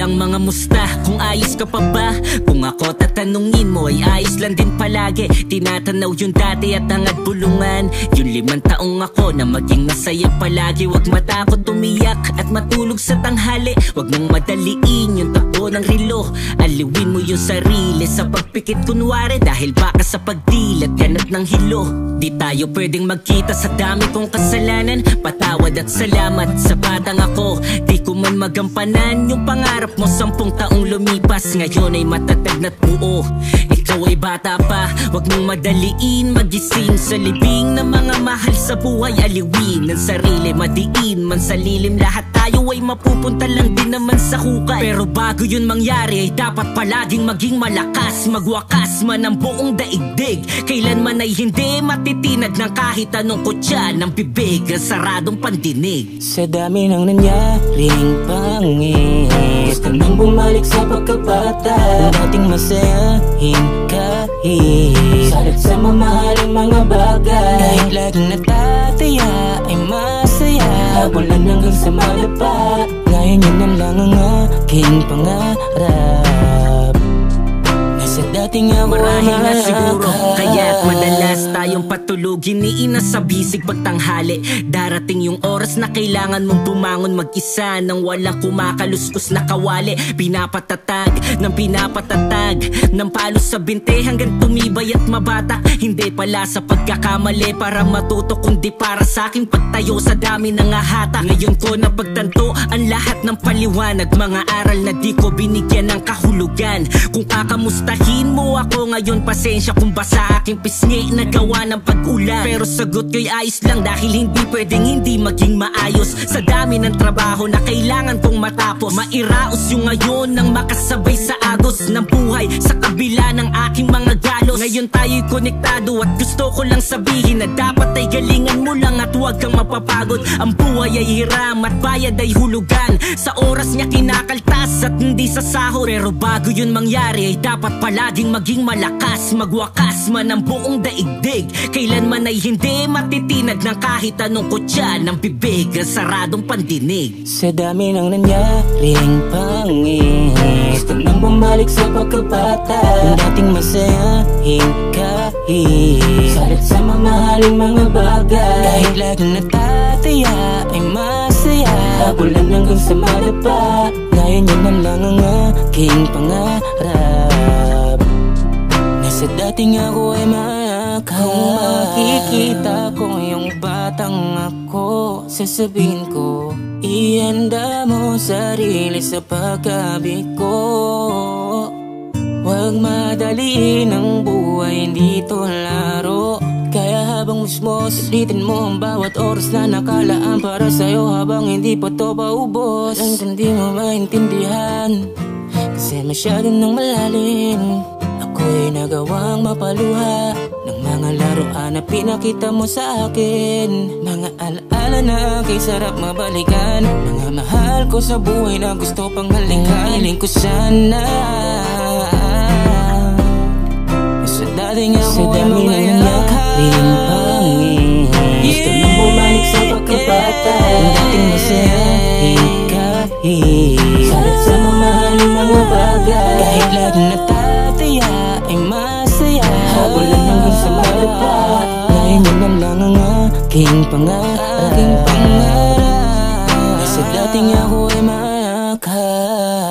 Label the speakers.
Speaker 1: walang mga musta. Kung ayos ka pa ba? Kung ako tatanungin mo ay ayos lang din palagi. Tinatanaw yung dati at hangad bulungan. Yung 5 taong ako na maging masaya palagi. Huwag matakot umiyak at matulog sa tanghali. Huwag mong madaliin yung takbo ng relo. Aliwin mo yung sarili sa pagpikit kunwari, dahil baka sa pagdilat ganap ng hilo. Di tayo pwedeng magkita sa dami kong kasalanan. Patawad at salamat sa batang ako. Di ko man magampanan yung pangarap mo 10 taong lumipas. Ngayon ay matatag na't buo. Ikaw ay bata pa, wag mong madaliin. Magising sa libing ng mga mahal sa buhay. Aliwin ng sarili, madiin man sa lilim. Lahat tayo ay mapupunta lang din naman sa hukay. Pero bago yun mangyari ay dapat palaging maging malakas. Magwakas man ang buong daigdig. Kailanman ay hindi matitinag ng kahit anong kutya ng bibig ang saradong pandinig.
Speaker 2: Sa dami ng nangyaring pangit, gusto nang bumalik sa pagkabata. Ang dating masayahin kahit salat sa mamahaling mga bagay. Kahit laging natataya ay masaya, habulan hanggang sa madapa. Ngayon yun na lang ang aking pangarap. Nasa dating ako
Speaker 1: marahil na siguro, kaya't madalas tayong patulugin ni ina sa bisig pagtanghali. Darating yung oras na kailangan mong bumangon mag-isa nang walang kumakaluskos na kawali. Pinapatatag ng pinapatatag ng palo sa binte hanggang tumibay at mabata. Hindi pala sa pagkakamali para matuto, kundi para sa aking pagtayo sa dami ng ahata. Ngayon ko na pagtanto ang lahat ng paliwanag, mga aral na di ko binigyan ng kahulugan. Kung kakamustahin mo ako ngayon, pasensya kung basa aking pisngi na gawa ng pag-ulan. Pero sagot ko'y ayos lang dahil hindi pwedeng hindi maging maayos. Sa dami ng trabaho na kailangan kong matapos, mairaos yung ngayon nang makasabay sa agos ng buhay sa kabila ng aking mga galos. Ngayon tayo'y konektado at gusto ko lang sabihin na dapat ay galingan mo lang at huwag kang mapapagod. Ang buhay ay hiram at bayad ay hulugan. Sa oras niya kinakaltas at hindi sa sahod. Pero bago yun mangyari ay dapat palaging maging malakas. Magwakas man ang buong daigdig. Kailanman ay hindi matitinag ng kahit anong kutya ng bibig ang saradong pandinig.
Speaker 2: Sa dami ng nangyaring pangit, gusto nang bumalik sa pagkabata. Ang dating masayahin kahit salat sa mamahaling mga bagay. Kahit laging natataya ay masaya, habulan hanggang sa madapa. Ngayon yun na lang ang aking pangarap. Nasa dating ako ay makakap. Kung makikita ko yung batang ako, sasabihin ko, ihanda mo sarili sa pagkabig ko. Huwag madaliin ang buhay, hindi to laro. Kaya habang mismo, sulitin mo ang bawat oras na nakalaan para sa'yo habang hindi pa to paubos. Ang hindi mo maintindihan kasi masyado nang malalim. Ako'y nagawang mapaluha ng mga laruan na pinakita mo sa akin. Mga alaala na ako'y sarap mabalikan. Mga mahal ko sa buhay na gusto pang halikan. Hiling ko sana sa dating ako ay mangayakap. Gusto nang bumalik sa pagkabata. Ang dating masayahin kahit salat sa mamahaling mga bagay. Kahit laging natataya ay masaya, habulan hanggang sa madapa. Ngayon yun na lang ang aking pangarap. Nasa dating ako ay makakap.